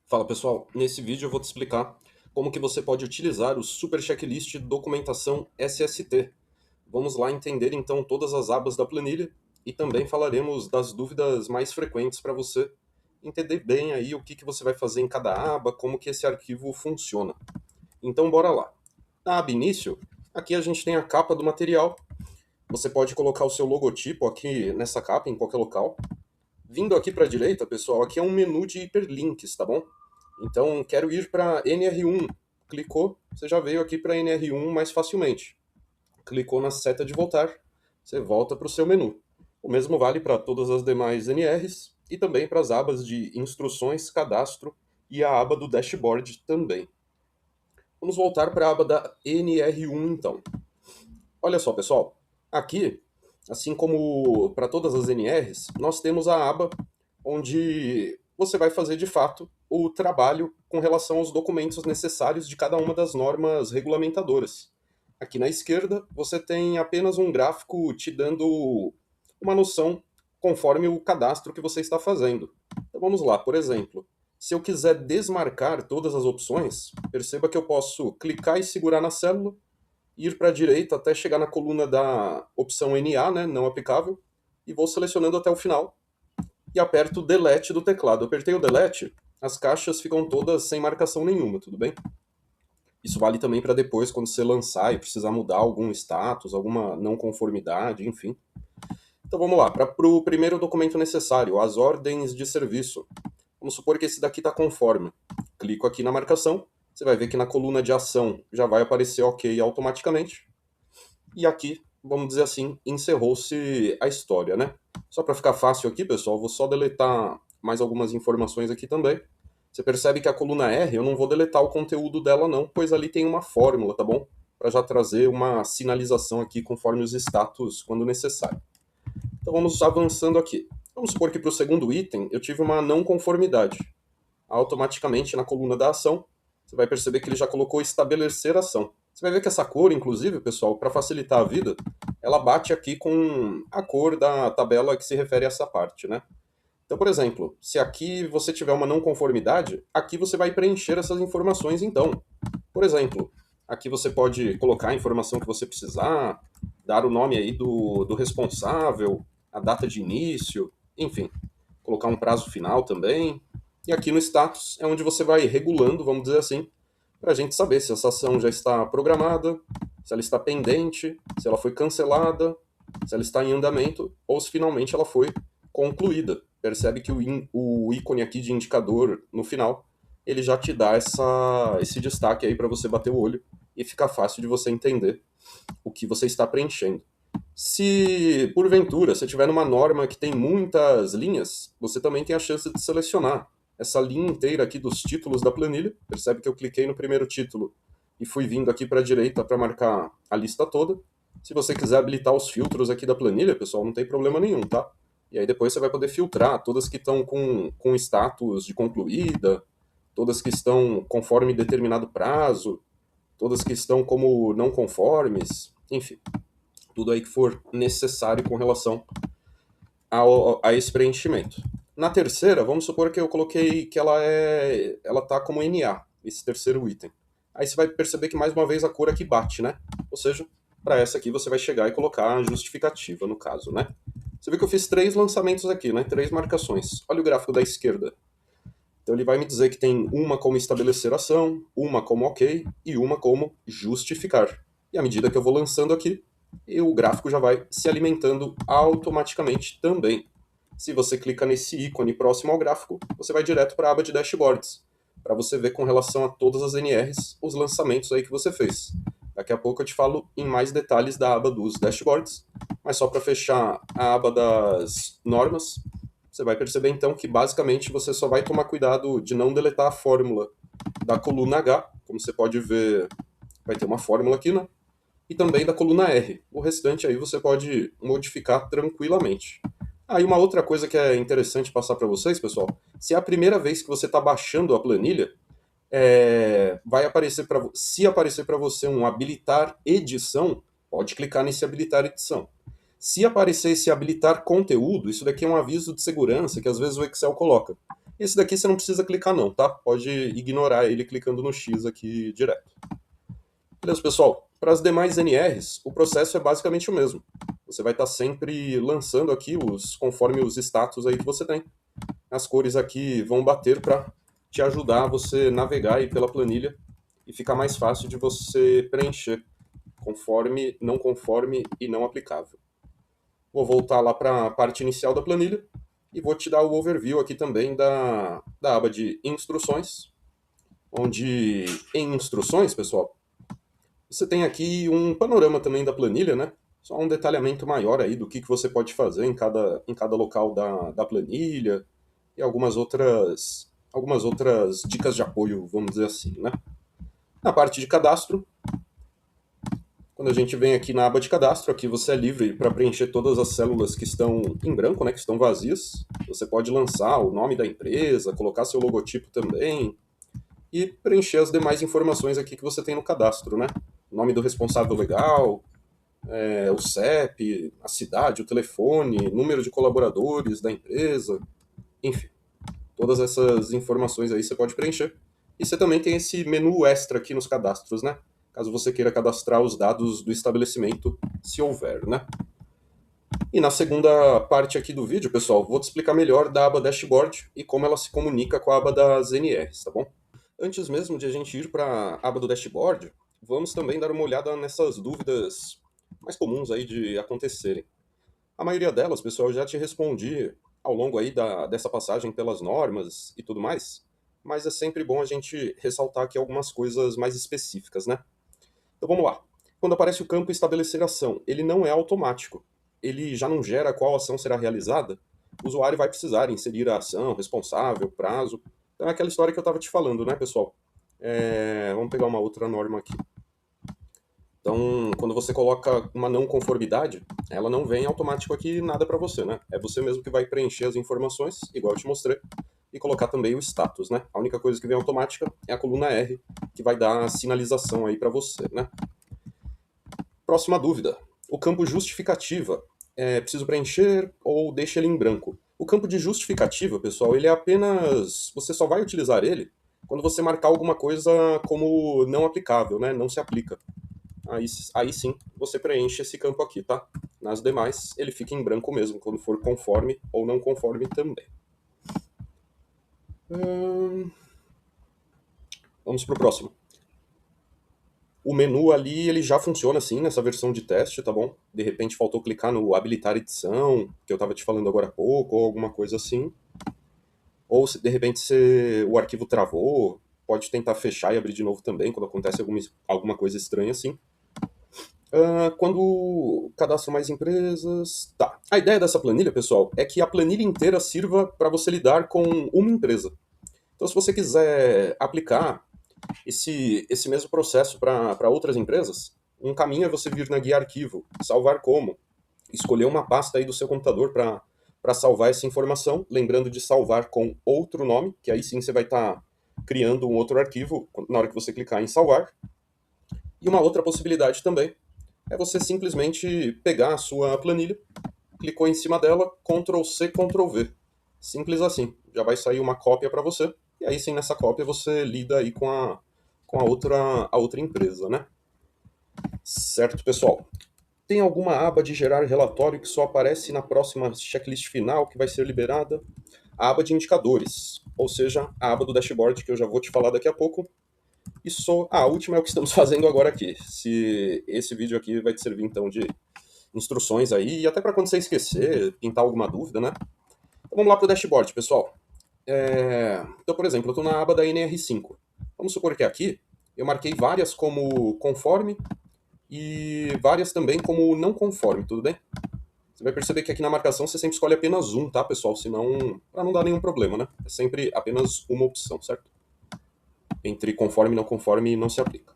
Fala pessoal, nesse vídeo eu vou te explicar como que você pode utilizar o Super Checklist Documentação SST. Vamos lá entender então todas as abas da planilha e também falaremos das dúvidas mais frequentes para você entender bem aí o que você vai fazer em cada aba, como que esse arquivo funciona. Então bora lá. Na aba início, aqui a gente tem a capa do material. Você pode colocar o seu logotipo aqui nessa capa, em qualquer local. Vindo aqui para a direita, pessoal, aqui é um menu de hiperlinks, tá bom? Então, quero ir para NR1. Clicou, você já veio aqui para NR1 mais facilmente. Clicou na seta de voltar, você volta para o seu menu. O mesmo vale para todas as demais NRs e também para as abas de instruções, cadastro e a aba do dashboard também. Vamos voltar para a aba da NR1 então. Olha só, pessoal, aqui, assim como para todas as NRs, nós temos a aba onde você vai fazer de fato o trabalho com relação aos documentos necessários de cada uma das normas regulamentadoras. Aqui na esquerda, você tem apenas um gráfico te dando uma noção conforme o cadastro que você está fazendo. Então vamos lá, por exemplo, se eu quiser desmarcar todas as opções, perceba que eu posso clicar e segurar na célula, ir para a direita até chegar na coluna da opção NA, né, não aplicável, e vou selecionando até o final e aperto o delete do teclado. Apertei o delete, as caixas ficam todas sem marcação nenhuma, tudo bem? Isso vale também para depois, quando você lançar e precisar mudar algum status, alguma não conformidade, enfim. Então vamos lá, para o primeiro documento necessário, as ordens de serviço. Vamos supor que esse daqui está conforme. Clico aqui na marcação, você vai ver que na coluna de ação já vai aparecer OK automaticamente. E aqui, vamos dizer assim, encerrou-se a história, né? Só para ficar fácil aqui, pessoal, vou só deletar mais algumas informações aqui também. Você percebe que a coluna R, eu não vou deletar o conteúdo dela não, pois ali tem uma fórmula, tá bom? Para já trazer uma sinalização aqui conforme os status quando necessário. Então vamos avançando aqui. Vamos supor que para o segundo item eu tive uma não conformidade. Automaticamente na coluna da ação, você vai perceber que ele já colocou estabelecer ação. Você vai ver que essa cor, inclusive, pessoal, para facilitar a vida, ela bate aqui com a cor da tabela que se refere a essa parte, né? Então, por exemplo, se aqui você tiver uma não conformidade, aqui você vai preencher essas informações então. Por exemplo, aqui você pode colocar a informação que você precisar, dar o nome aí do responsável, a data de início, enfim, colocar um prazo final também. E aqui no status é onde você vai regulando, vamos dizer assim, para a gente saber se essa ação já está programada, se ela está pendente, se ela foi cancelada, se ela está em andamento ou se finalmente ela foi concluída. Percebe que o ícone aqui de indicador no final, ele já te dá esse destaque aí para você bater o olho e fica fácil de você entender o que você está preenchendo. Se, porventura, você tiver numa norma que tem muitas linhas, você também tem a chance de selecionar essa linha inteira aqui dos títulos da planilha. Percebe que eu cliquei no primeiro título e fui vindo aqui para a direita para marcar a lista toda. Se você quiser habilitar os filtros aqui da planilha, pessoal, não tem problema nenhum, tá? E aí depois você vai poder filtrar todas que estão com status de concluída, todas que estão conforme determinado prazo, todas que estão como não conformes, enfim, tudo aí que for necessário com relação a esse preenchimento. Na terceira, vamos supor que eu coloquei que ela tá como NA, esse terceiro item. Aí você vai perceber que mais uma vez a cor aqui bate, né? Ou seja, para essa aqui você vai chegar e colocar a justificativa no caso, né? Você vê que eu fiz 3 lançamentos aqui, né? 3 marcações. Olha o gráfico da esquerda. Então ele vai me dizer que tem uma como estabelecer ação, uma como OK e uma como justificar. E à medida que eu vou lançando aqui, o gráfico já vai se alimentando automaticamente também. Se você clica nesse ícone próximo ao gráfico, você vai direto para a aba de dashboards, para você ver com relação a todas as NRs os lançamentos aí que você fez. Daqui a pouco eu te falo em mais detalhes da aba dos dashboards, mas só para fechar a aba das normas, você vai perceber então que basicamente você só vai tomar cuidado de não deletar a fórmula da coluna H, como você pode ver, vai ter uma fórmula aqui, né? E também da coluna R. O restante aí você pode modificar tranquilamente. Aí uma outra coisa que é interessante passar para vocês, pessoal, se é a primeira vez que você está baixando a planilha, vai aparecer para se aparecer para você um habilitar edição, pode clicar nesse habilitar edição. Se aparecer esse habilitar conteúdo, isso daqui é um aviso de segurança que às vezes o Excel coloca. Esse daqui você não precisa clicar não, tá? Pode ignorar ele clicando no X aqui direto. Beleza, pessoal? Para as demais NRs, o processo é basicamente o mesmo. Você vai estar sempre lançando aqui conforme os status aí que você tem. As cores aqui vão bater para te ajudar a você navegar aí pela planilha e ficar mais fácil de você preencher, conforme, não conforme e não aplicável. Vou voltar lá para a parte inicial da planilha e vou te dar o overview aqui também da aba de instruções, onde em instruções, pessoal, você tem aqui um panorama também da planilha, né? Só um detalhamento maior aí do que você pode fazer em cada local da planilha e algumas outras dicas de apoio, vamos dizer assim, né? Na parte de cadastro, quando a gente vem aqui na aba de cadastro, aqui você é livre para preencher todas as células que estão em branco, né, que estão vazias. Você pode lançar o nome da empresa, colocar seu logotipo também e preencher as demais informações aqui que você tem no cadastro, né? O nome do responsável legal, o CEP, a cidade, o telefone, número de colaboradores da empresa, enfim. Todas essas informações aí você pode preencher. E você também tem esse menu extra aqui nos cadastros, né? Caso você queira cadastrar os dados do estabelecimento, se houver, né? E na segunda parte aqui do vídeo, pessoal, vou te explicar melhor da aba Dashboard e como ela se comunica com a aba das NRs, tá bom? Antes mesmo de a gente ir para a aba do Dashboard, vamos também dar uma olhada nessas dúvidas mais comuns aí de acontecerem. A maioria delas, pessoal, eu já te respondi ao longo aí dessa passagem pelas normas e tudo mais, mas é sempre bom a gente ressaltar aqui algumas coisas mais específicas, né? Então vamos lá. Quando aparece o campo estabelecer ação, ele não é automático. Ele já não gera qual ação será realizada. O usuário vai precisar inserir a ação, responsável, prazo. Então é aquela história que eu estava te falando, né, pessoal? Vamos pegar uma outra norma aqui. Então, quando você coloca uma não conformidade, ela não vem automático aqui nada para você, né? É você mesmo que vai preencher as informações, igual eu te mostrei, e colocar também o status, né? A única coisa que vem automática é a coluna R, que vai dar a sinalização aí para você, né? Próxima dúvida. O campo justificativa, preciso preencher ou deixa ele em branco? O campo de justificativa, pessoal, ele é apenas... Você só vai utilizar ele quando você marcar alguma coisa como não aplicável, né? Não se aplica. Aí sim você preenche esse campo aqui, tá? Nas demais, ele fica em branco mesmo, quando for conforme ou não conforme também. Vamos pro próximo. O menu ali, ele já funciona assim nessa versão de teste, tá bom? De repente faltou clicar no habilitar edição, que eu tava te falando agora há pouco, ou alguma coisa assim. Ou se de repente o arquivo travou, pode tentar fechar e abrir de novo também, quando acontece alguma coisa estranha assim. Quando cadastro mais empresas. Tá. A ideia dessa planilha, pessoal, é que a planilha inteira sirva para você lidar com uma empresa. Então, se você quiser aplicar esse mesmo processo para outras empresas, um caminho é você vir na guia arquivo, salvar como, escolher uma pasta aí do seu computador para salvar essa informação, lembrando de salvar com outro nome, que aí sim você vai estar criando um outro arquivo na hora que você clicar em salvar. E uma outra possibilidade também é você simplesmente pegar a sua planilha, clicou em cima dela, Ctrl C, Ctrl V. Simples assim. Já vai sair uma cópia para você, e aí sim nessa cópia você lida aí com a outra empresa, né? Certo, pessoal? Tem alguma aba de gerar relatório que só aparece na próxima checklist final que vai ser liberada? A aba de indicadores, ou seja, a aba do dashboard que eu já vou te falar daqui a pouco. E só a última é o que estamos fazendo agora aqui. Se esse vídeo aqui vai te servir então de instruções aí, e até para quando você esquecer, pintar alguma dúvida, né? Então vamos lá para o dashboard, pessoal. Então, por exemplo, eu estou na aba da NR5. Vamos supor que aqui eu marquei várias como conforme e várias também como não conforme, tudo bem? Você vai perceber que aqui na marcação você sempre escolhe apenas um, tá, pessoal? Senão, para não dar nenhum problema, né? É sempre apenas uma opção, certo? Entre conforme e não se aplica.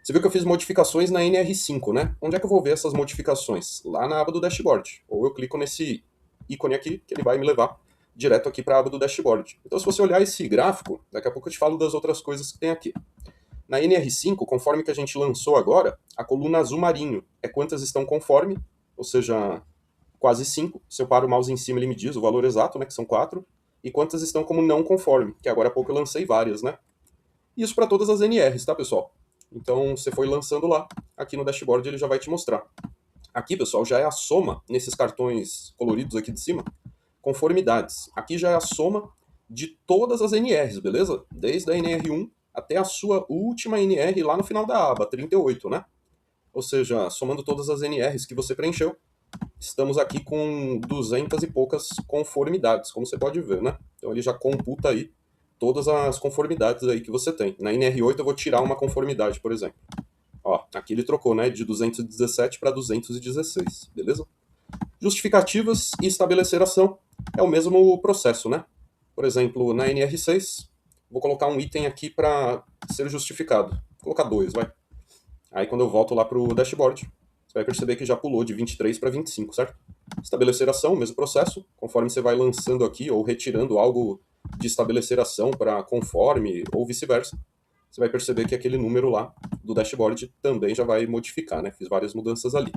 Você viu que eu fiz modificações na NR5, né? Onde é que eu vou ver essas modificações? Lá na aba do dashboard. Ou eu clico nesse ícone aqui, que ele vai me levar direto aqui para a aba do dashboard. Então, se você olhar esse gráfico, daqui a pouco eu te falo das outras coisas que tem aqui. Na NR5, conforme que a gente lançou agora, a coluna azul marinho é quantas estão conforme, ou seja, quase 5. Se eu paro o mouse em cima, ele me diz o valor exato, né, que são 4. e quantas estão como não conforme, que agora há pouco eu lancei várias, né? Isso para todas as NRs, tá, pessoal? Então, você foi lançando lá, aqui no dashboard ele já vai te mostrar. Aqui, pessoal, já é a soma, nesses cartões coloridos aqui de cima, conformidades. Aqui já é a soma de todas as NRs, beleza? Desde a NR1 até a sua última NR lá no final da aba, 38, né? Ou seja, somando todas as NRs que você preencheu, estamos aqui com 200 e poucas conformidades, como você pode ver, né? Então ele já computa aí todas as conformidades aí que você tem. Na NR8 eu vou tirar uma conformidade, por exemplo. Ó, aqui ele trocou, né, de 217 para 216, beleza? Justificativas e estabelecer ação é o mesmo processo, né? Por exemplo, na NR6, vou colocar um item aqui para ser justificado. Vou colocar 2, vai. Aí quando eu volto lá para o dashboard, você vai perceber que já pulou de 23 para 25, certo? Estabelecer ação, mesmo processo. Conforme você vai lançando aqui ou retirando algo de estabelecer ação para conforme ou vice-versa, você vai perceber que aquele número lá do dashboard também já vai modificar, né? Fiz várias mudanças ali.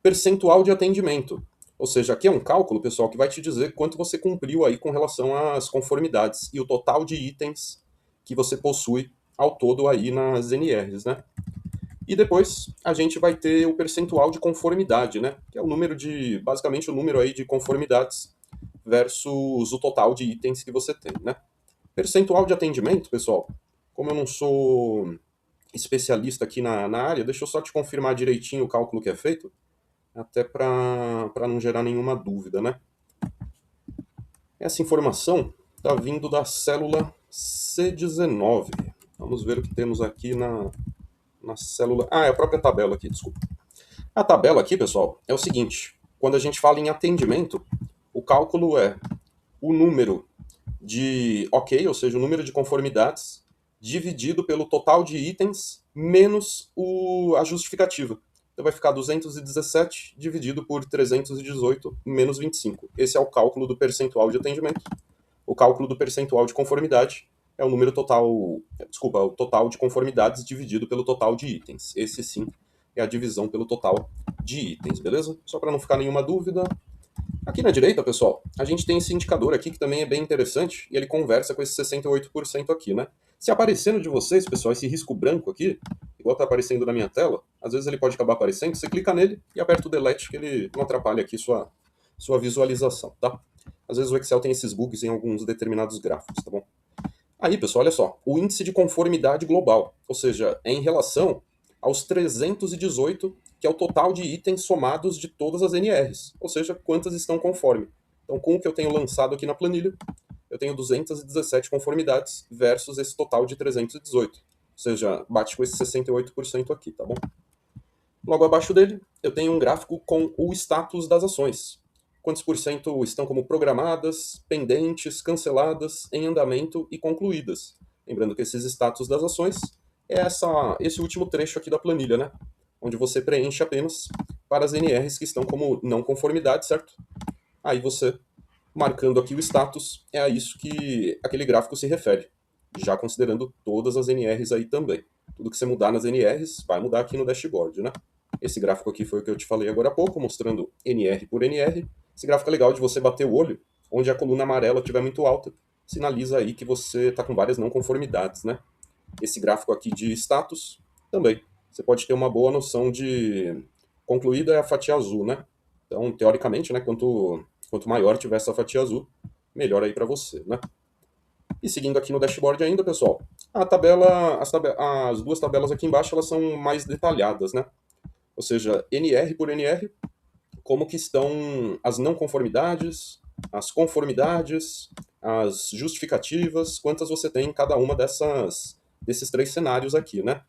Percentual de atendimento. Ou seja, aqui é um cálculo, pessoal, que vai te dizer quanto você cumpriu aí com relação às conformidades e o total de itens que você possui ao todo aí nas NRs, né? E depois a gente vai ter o percentual de conformidade, né? Que é o número de, basicamente o número aí de conformidades versus o total de itens que você tem, né? Percentual de atendimento, pessoal, como eu não sou especialista aqui na área, deixa eu só te confirmar direitinho o cálculo que é feito, até para não gerar nenhuma dúvida, né? Essa informação está vindo da célula C19. Vamos ver o que temos aqui na célula... Ah, é a própria tabela aqui, desculpa. A tabela aqui, pessoal, é o seguinte. Quando a gente fala em atendimento, o cálculo é o número de OK, ou seja, o número de conformidades, dividido pelo total de itens, menos a justificativa. Então vai ficar 217 dividido por 318 menos 25. Esse é o cálculo do percentual de atendimento. O cálculo do percentual de conformidade é o número total, desculpa, o total de conformidades dividido pelo total de itens. Esse sim é a divisão pelo total de itens, beleza? Só para não ficar nenhuma dúvida. Aqui na direita, pessoal, a gente tem esse indicador aqui que também é bem interessante e ele conversa com esse 68% aqui, né? Se aparecendo de vocês, pessoal, esse risco branco aqui, igual tá aparecendo na minha tela, às vezes ele pode acabar aparecendo, você clica nele e aperta o delete que ele não atrapalha aqui sua visualização, tá? Às vezes o Excel tem esses bugs em alguns determinados gráficos, tá bom? Aí, pessoal, olha só, o índice de conformidade global, ou seja, é em relação aos 318, que é o total de itens somados de todas as NRs, ou seja, quantas estão conforme. Então, com o que eu tenho lançado aqui na planilha, eu tenho 217 conformidades versus esse total de 318, ou seja, bate com esse 68% aqui, tá bom? Logo abaixo dele, eu tenho um gráfico com o status das ações. Quantos por cento estão como programadas, pendentes, canceladas, em andamento e concluídas. Lembrando que esses status das ações é esse último trecho aqui da planilha, né? Onde você preenche apenas para as NRs que estão como não conformidade, certo? Aí você, marcando aqui o status, é a isso que aquele gráfico se refere, já considerando todas as NRs aí também. Tudo que você mudar nas NRs vai mudar aqui no dashboard, né? Esse gráfico aqui foi o que eu te falei agora há pouco, mostrando NR por NR. Esse gráfico é legal de você bater o olho, onde a coluna amarela estiver muito alta, sinaliza aí que você está com várias não conformidades, né? Esse gráfico aqui de status, também. Você pode ter uma boa noção de concluída é a fatia azul, né? Então, teoricamente, né, quanto maior tiver essa fatia azul, melhor aí para você, né? E seguindo aqui no dashboard ainda, pessoal, as duas tabelas aqui embaixo, elas são mais detalhadas, né? Ou seja, NR por NR, como que estão as não conformidades, as conformidades, as justificativas, quantas você tem em cada uma desses três cenários aqui, né?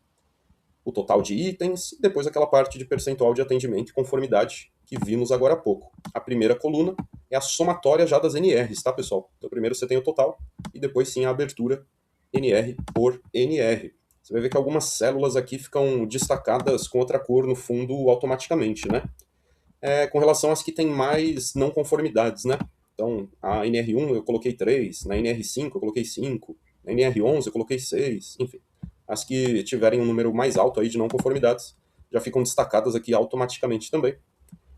O total de itens e depois aquela parte de percentual de atendimento e conformidade que vimos agora há pouco. A primeira coluna é a somatória já das NRs, tá, pessoal? Então primeiro você tem o total e depois sim a abertura NR por NR. Você vai ver que algumas células aqui ficam destacadas com outra cor no fundo automaticamente, né? Com relação às que têm mais não conformidades, né? Então, a NR1 eu coloquei 3, na NR5 eu coloquei 5, na NR11 eu coloquei 6, enfim. As que tiverem um número mais alto aí de não conformidades já ficam destacadas aqui automaticamente também.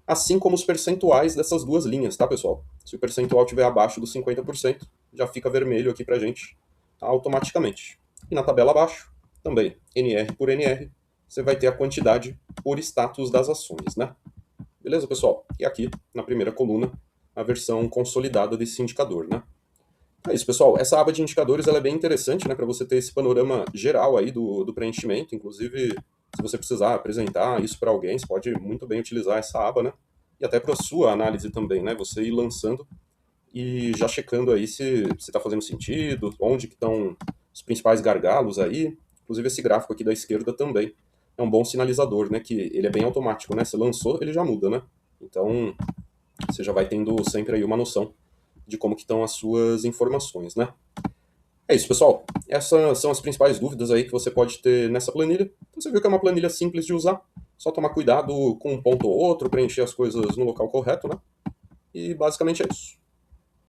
Assim como os percentuais dessas duas linhas, tá, pessoal? Se o percentual estiver abaixo dos 50%, já fica vermelho aqui pra gente automaticamente. E na tabela abaixo, também, NR por NR, você vai ter a quantidade por status das ações, né? Beleza, pessoal? E aqui, na primeira coluna, a versão consolidada desse indicador, né? É isso, pessoal. Essa aba de indicadores ela é bem interessante, né, para você ter esse panorama geral aí do preenchimento. Inclusive, se você precisar apresentar isso para alguém, você pode muito bem utilizar essa aba, né? E até para sua análise também, né? Você ir lançando e já checando aí se está fazendo sentido, onde que estão os principais gargalos aí. Inclusive esse gráfico aqui da esquerda também é um bom sinalizador, né? Que ele é bem automático, né? Você lançou, ele já muda, né? Então você já vai tendo sempre aí uma noção de como que estão as suas informações, né? É isso, pessoal. Essas são as principais dúvidas aí que você pode ter nessa planilha. Então, você viu que é uma planilha simples de usar. Só tomar cuidado com um ponto ou outro, preencher as coisas no local correto, né? E basicamente é isso.